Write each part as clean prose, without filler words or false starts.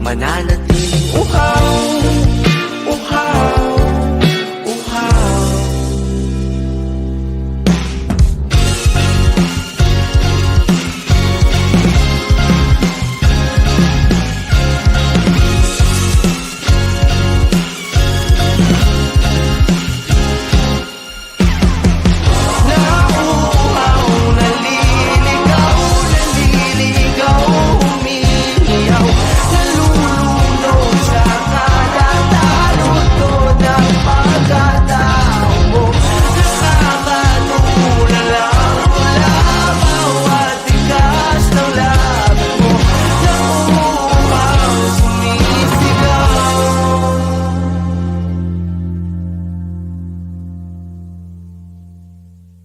mananatiling uhaw, uhaw, uhaw.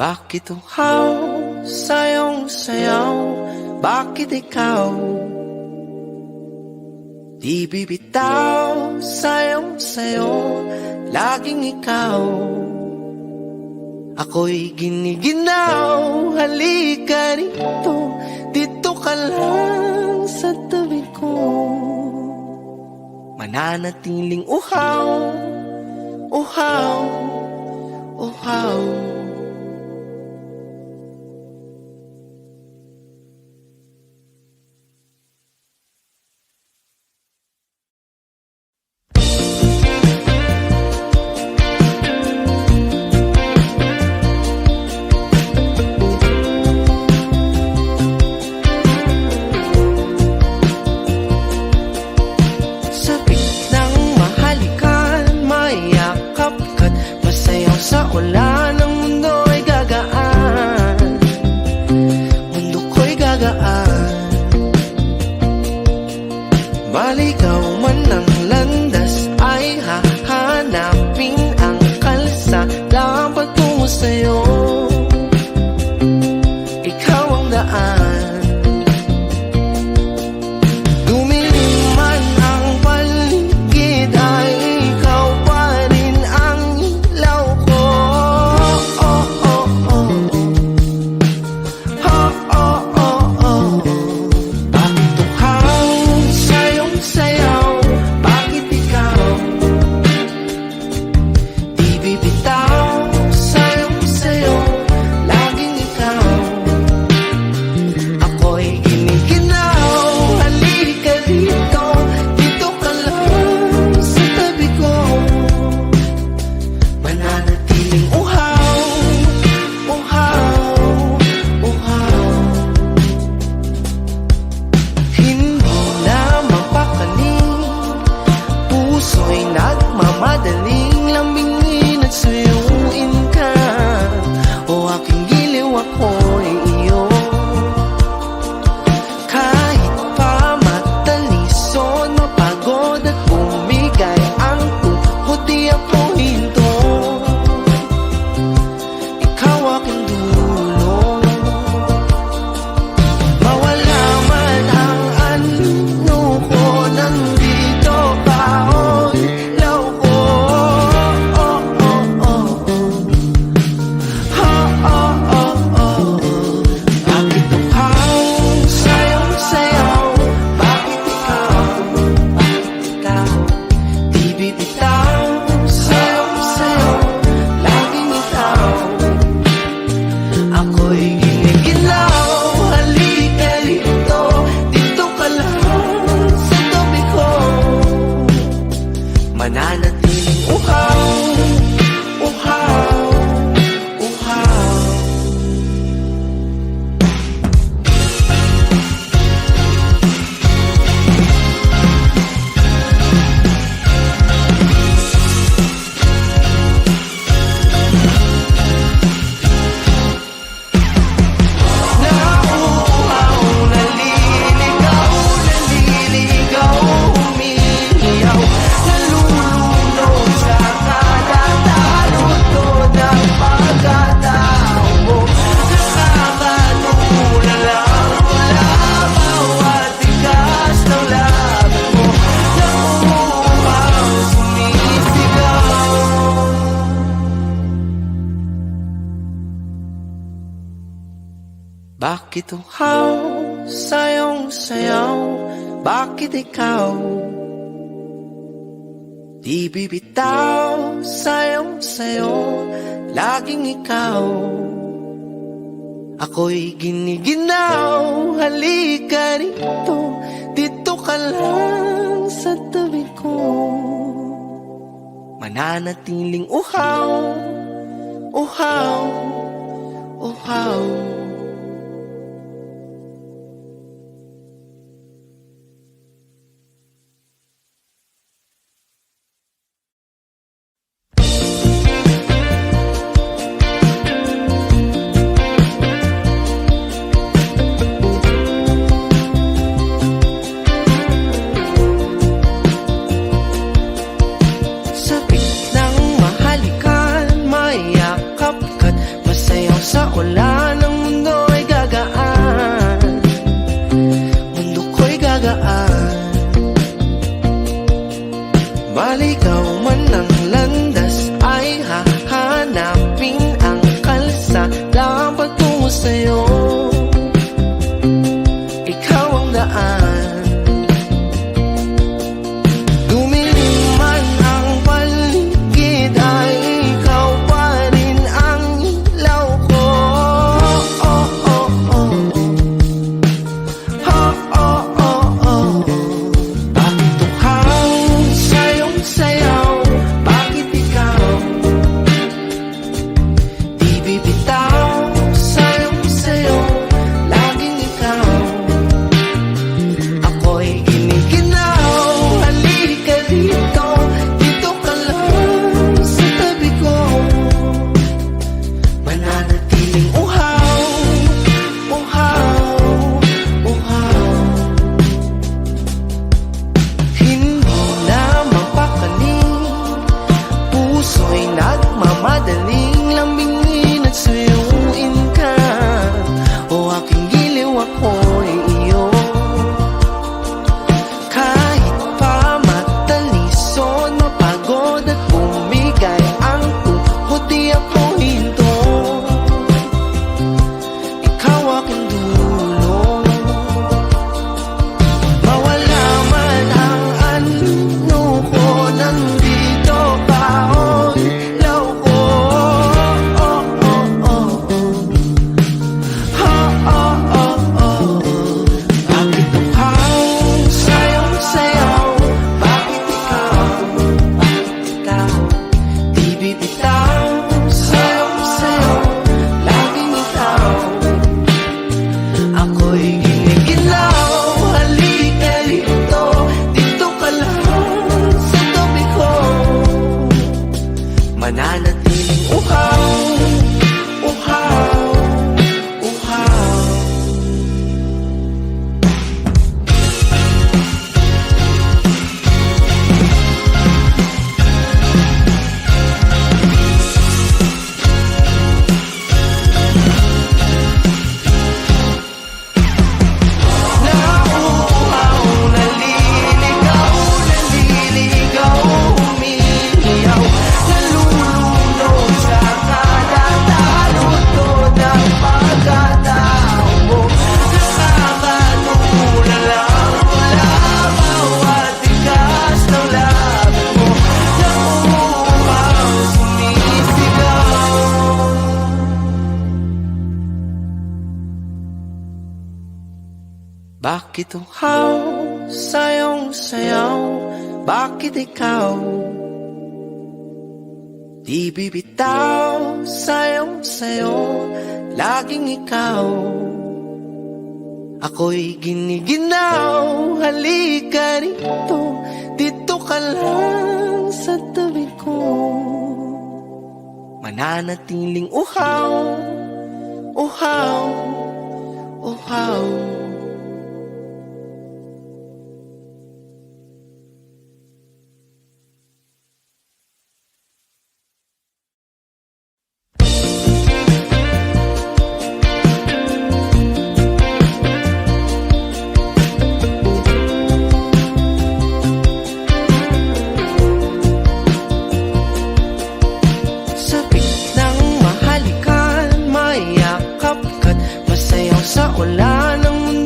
Bakit uhaw sa iyong sayaw? Bakit ikaw di bibitaw sa iyong sayo? Laging ikaw, ako'y giniginaw. Halika rito, dito ka lang sa tabi ko. Mananatiling uhaw, uhaw, uhaw. Sa ulan ng mundo ay gagaan, mundo ko'y gagaan. Maligaw man ang landas ay hahanapin ang kalsada patungo sa'yo. Ikaw ang daan. Dumilim man ang paligid ay ikaw pa rin ang ilaw ko. Bakit uhaw sa iyong sayaw? Bakit ikaw di bibitaw sa iyong sayo? Laging ikaw, ako'y giniginaw. Halika dito, dito ka lang sa tabi ko. Mananatiling uhaw, uhaw, uhaw. Hindi na mapakaling, puso'y nagmamadaling lambingin at suyuin ka. O aking giliw, ako'y iyo. Kahit pa matalisod, mapagod at bumigay ang tuhod, di ako hinto. Ikaw aking dulo. Mawala man ang anino ko, nandito ka, o ilaw ko. Bakit uhaw sa iyong sayaw? Bakit ikaw di bibitaw sa iyong sayo? Laging ikaw, ako'y giniginaw. Halika rito, dito ka lang sa tabi ko. Mananatiling uhaw, uhaw, uhaw. Nauuhaw, naliligaw, umiiyaw, nalulunod sa kadatalutod ang pagkatao mo. Nakakatulala lang mula bawat tigas ng labi mo. Nauuhaw, sumisigaw. Bakit uhaw sa iyong sayaw? bakit ikaw di bibitaw? Sayong-sayo, laging ikaw. Ako'y giniginaw, halika rito, dito ka lang sa tabi ko. Mananatiling uhaw, uhaw, uhaw. Sa ulan ng mundo ay gagaan, mundo ko'y gagaan. Maligaw man ang landas ay hahanapin ang kalsada patungo sa'yo. Ikaw ang daan. Dumilim man ang paligid ay ikaw pa rin ang ilaw ko. Bakit uhaw, sayong-sayaw, bakit ikaw di bibitaw? Sayong-sayaw, laging ikaw. Ako'y giniginaw, halika dito, dito ka lang sa tabi ko. Mananatiling uhaw, uhaw, uhaw. Hindi na mapakaling, puso'y nagmamadaling lambingin at suyuin ka. O aking giliw, ako'y iyo. Kahit pa matalisod, mapagod at bumigay ang tuhod, di ako hinto. Ikaw aking dulo. Mawala man ang ano ko, nandito ka, oh, ilaw ko. Bakit uhaw, sayong-sayaw, bakit ikaw di bibitaw? Sayong-sayaw, laging ikaw. Ako'y giniginaw, halika rito, dito ka lang sa tabi ko. Mananatiling uhaw, uhaw, uhaw. Nauuhaw, naliligaw, naliligaw, umiiyaw, nalulunod sa kadatalutod ang pagkatao mo. Nakakatulala lang mula bawat tigas ng labi mo. Nauuhaw, sumisigaw. Bakit uhaw, sayong-sayaw, bakit ikaw di bibitaw? Sayong-sayo, laging ikaw. Ako'y giniginaw, halika rito, dito ka lang sa tabi ko. Mananatiling uhaw, uhaw, uhaw. Sa ulan ng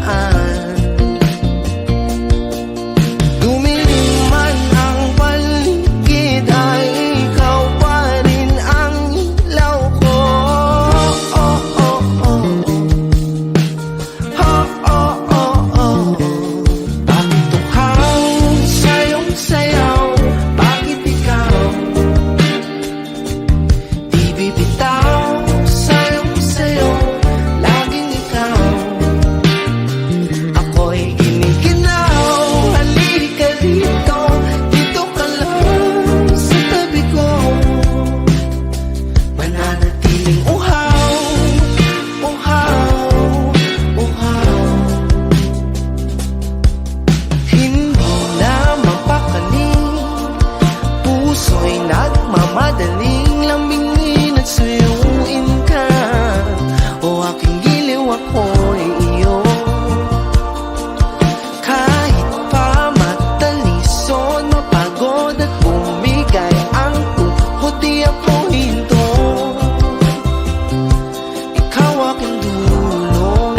daan. Dumilim man ang paligid ay ikaw pa rin ang ilaw ko. Oh, oh, oh. Oh, oh, oh, oh. Bakit tuhaw sa'yong sayaw? Bakit ikaw di bibitaw? Sa'yong sayo, laging ikaw. Ako'y giniginaw. Halika dito, dito ka lang sa tabi ko. Mananatiling uhaw, uhaw, uhaw. Hindi na mapakaling, puso'y nagmamadaling lambingin at suyuin ka. O aking giliw, ako'y iyo. Kahit pa matalison, mapagod at bumigay ang tuhod, di ako hinto. Ikaw aking dulo.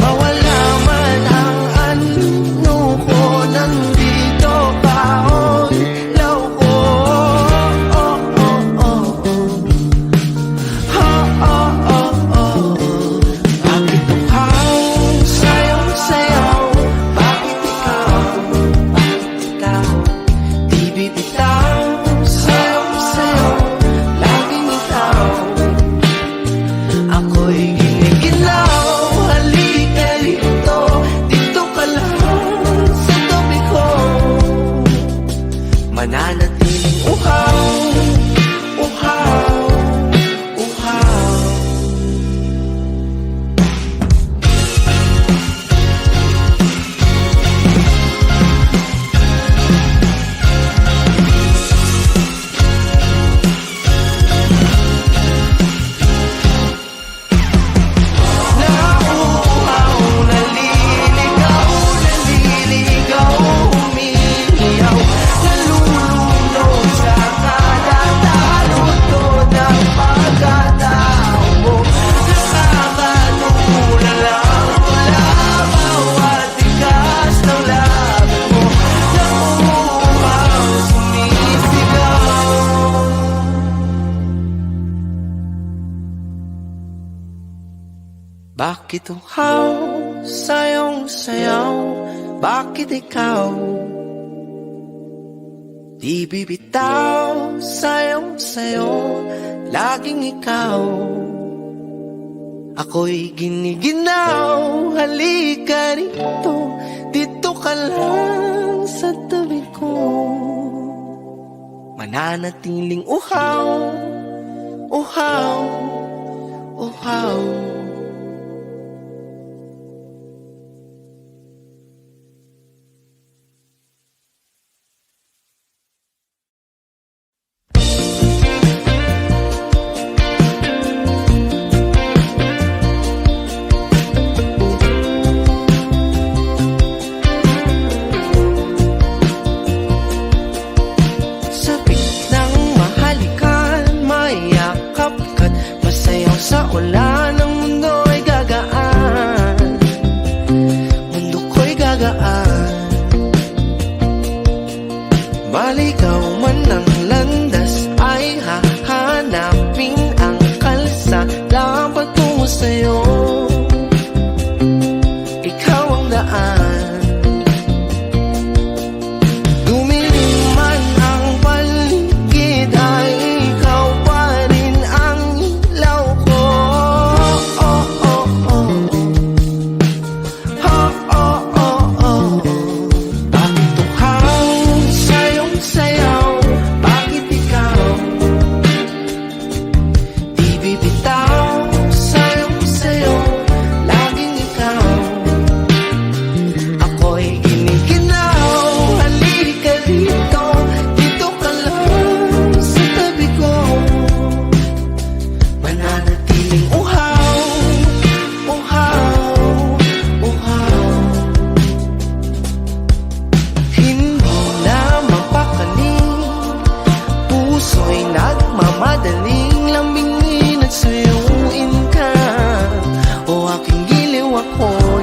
Mawala man ang ano ko, nandito ka, oh, ilaw ko. Oh, oh, oh, oh. Oh, oh, oh, oh. Bakit tuhaw sa'yong sayaw? Bakit ikaw? Bakit ikaw di bibitaw? Sa'yong sayo, laging ikaw. Ako'y giniginaw. Halika rito, dito ka lang sa tabi ko. Mananatiling uhaw, uhaw, uhaw. Nauuhaw, naliligaw, naliligaw, umiiyaw, nalulunod sa kadatalutod ng pagkatao mo. Nakakatulala mula bawat tigas ng labi mo. Nauuhaw, sumisigaw. Bakit uhaw sa'yong sayaw? Bakit ikaw di bibitaw? Sa'yong sayo, laging ikaw. Ako'y giniginaw. Halika rito, dito ka lang sa tabi ko. Mananatiling uhaw, uhaw, uhaw. Sa biglang mahalikan, mayakap ka't masayaw sa ulan ng ako